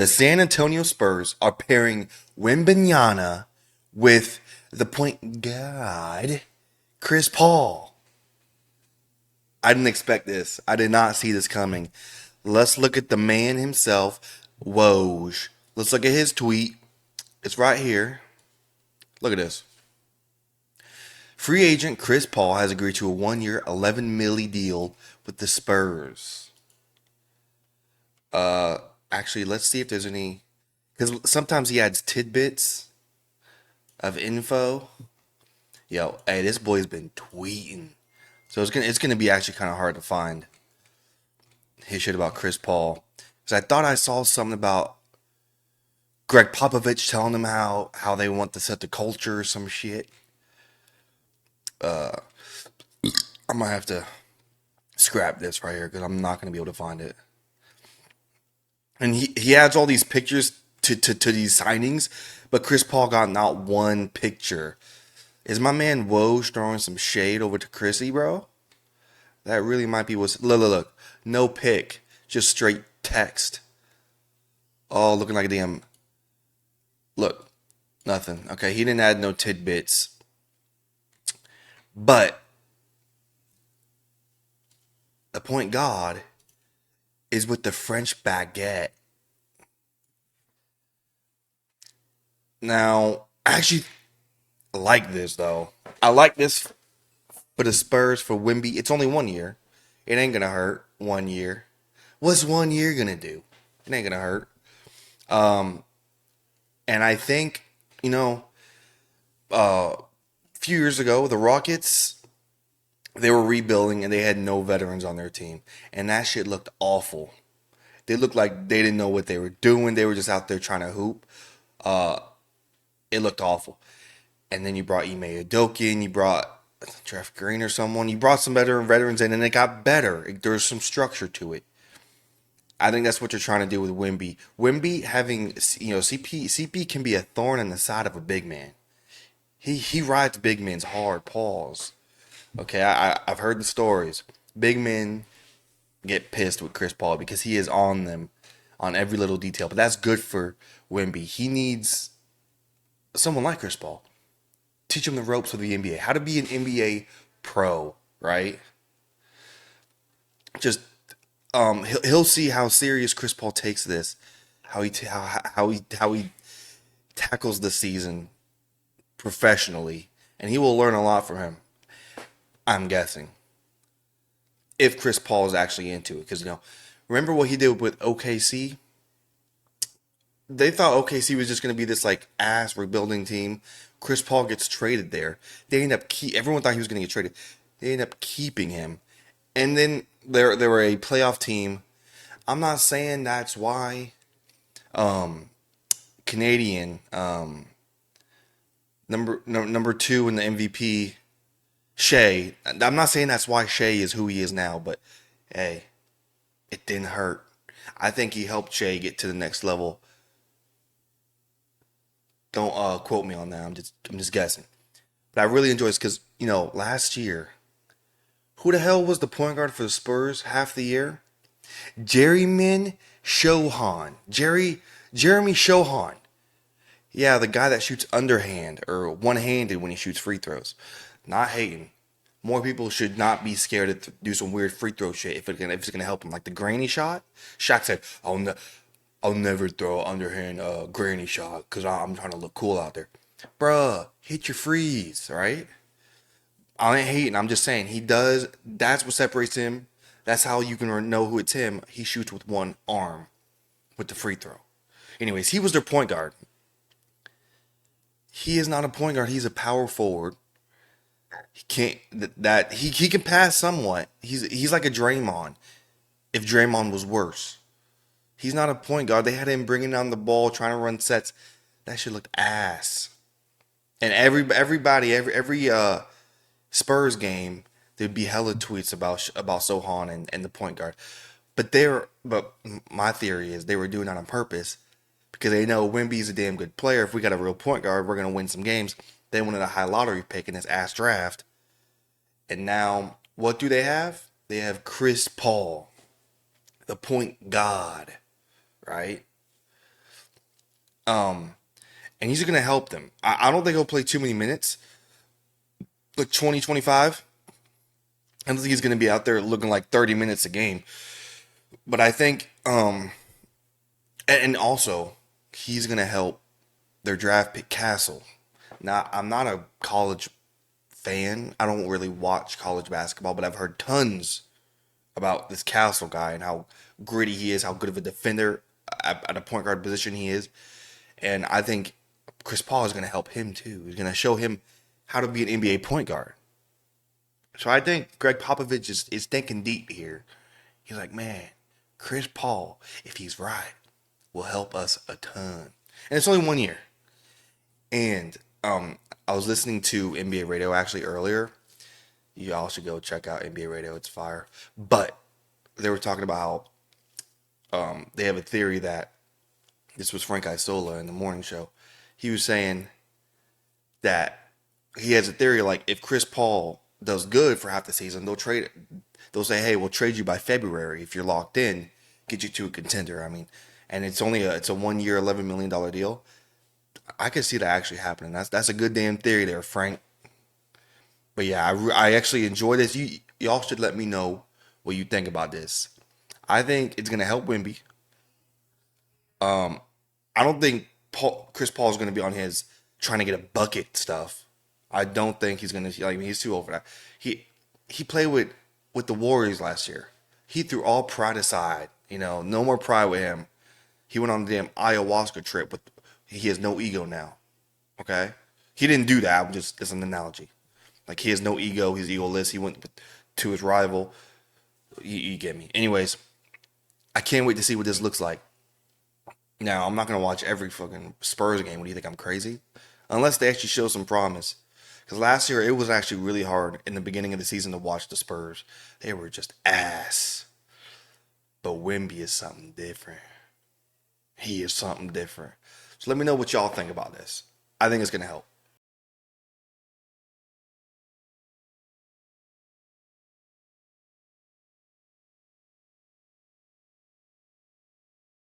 The San Antonio Spurs are pairing Wembanyama with the point guard, Chris Paul. I didn't expect this. I did not see this coming. Let's look at the man himself, Woj. Let's look at his tweet. It's right here. Look at this. Free agent Chris Paul has agreed to a 1-year, 11 milli deal with the Spurs. Actually, let's see if there's any, because sometimes he adds tidbits of info. Yo, hey, this boy's been tweeting, so it's gonna be actually kind of hard to find his shit about Chris Paul. Because I thought I saw something about Greg Popovich telling them how they want to set the culture or some shit. I might have to scrap this right here because I'm not gonna be able to find it. And he adds all these pictures to these signings, but Chris Paul got not one picture. Is my man Woj throwing some shade over to Chrissy, bro? That really might be what's. Look. No pic, just straight text. Oh, looking like a damn. Look, nothing. Okay, he didn't add no tidbits. But the point God is with the French baguette. Now, I actually like this though. I like this for the Spurs for Wemby. It's only 1 year. It ain't gonna hurt 1 year. What's 1 year gonna do? It ain't gonna hurt. Um, and I think a few years ago the Rockets they were rebuilding and they had no veterans on their team, and that shit looked awful. They looked like they didn't know what they were doing. They were just out there trying to hoop. Uh, it looked awful. And then you brought Ime Udoka in, you brought Jeff Green or someone. You brought some better veterans in, and it got better. There's some structure to it. I think that's what you're trying to do with Wemby. Wemby having, CP can be a thorn in the side of a big man. He rides big men's hard. Pause. Okay, I've heard the stories. Big men get pissed with Chris Paul because he is on them on every little detail. But that's good for Wemby. He needs someone like Chris Paul. Teach him the ropes of the NBA. How to be an NBA pro, right? Just he'll see how serious Chris Paul takes this, how he tackles the season professionally, and he will learn a lot from him. I'm guessing if Chris Paul is actually into it, because remember what he did with OKC? They thought OKC was just going to be this like ass rebuilding team. Chris Paul gets traded there. They end up everyone thought he was going to get traded. They end up keeping him, and then they were a playoff team. I'm not saying that's why Canadian number two in the MVP Shea. I'm not saying that's why Shea is who he is now, but hey, it didn't hurt. I think he helped Shea get to the next level. Don't quote me on that. I'm just guessing. But I really enjoy this because last year, who the hell was the point guard for the Spurs half the year? Jeremy Shohan. Jeremy Shohan. Yeah, the guy that shoots underhand or one-handed when he shoots free throws. Not hating. More people should not be scared to do some weird free throw shit if it's gonna help him. Like the granny shot. Shaq said, I'll never throw an underhand granny shot because I'm trying to look cool out there. Bruh, hit your freeze, right? I ain't hating. I'm just saying he does. That's what separates him. That's how you can know who it's him. He shoots with one arm with the free throw. Anyways, he was their point guard. He is not a point guard. He's a power forward. He can't that he can pass somewhat. He's like a Draymond. If Draymond was worse, he's not a point guard. They had him bringing down the ball, trying to run sets. That shit looked ass. And every Spurs game, there'd be hella tweets about Sohan and the point guard. But my theory is they were doing that on purpose because they know Wemby's a damn good player. If we got a real point guard, we're gonna win some games. They wanted a high lottery pick in this ass draft, and now what do they have? They have Chris Paul, the point god, right? And he's going to help them. I don't think he'll play too many minutes, like 20, 25. I don't think he's going to be out there looking like 30 minutes a game. But I think, and also, he's going to help their draft pick Castle. Now, I'm not a college fan. I don't really watch college basketball, but I've heard tons about this Castle guy and how gritty he is, how good of a defender at a point guard position he is. And I think Chris Paul is going to help him too. He's going to show him how to be an NBA point guard. So I think Greg Popovich is thinking deep here. He's like, man, Chris Paul, if he's right, will help us a ton. And it's only 1 year. And I was listening to NBA radio actually earlier. You all should go check out NBA radio. It's fire. But they were talking about how they have a theory that this was Frank Isola in the morning show. He was saying that he has a theory like if Chris Paul does good for half the season, they'll say, hey, we'll trade you by February if you're locked in, get you to a contender. I mean, and it's a 1 year, $11 million deal. I could see that actually happening. That's a good damn theory there, Frank. But yeah, I actually enjoy this. Y'all should let me know what you think about this. I think it's gonna help Wemby. I don't think Chris Paul is gonna be on his trying to get a bucket stuff. I don't think he's gonna like. He's too old for that. He played with the Warriors last year. He threw all pride aside. No more pride with him. He went on the damn ayahuasca trip with. He has no ego now. Okay, he didn't do that. It's an analogy. Like he has no ego. He's egoless. He went to his rival. You get me. Anyways, I can't wait to see what this looks like. Now, I'm not gonna watch every fucking Spurs game. What do you think? I'm crazy? Unless they actually show some promise. Because last year it was actually really hard in the beginning of the season to watch the Spurs. They were just ass. But Wemby is something different. He is something different. So let me know what y'all think about this. I think it's gonna help.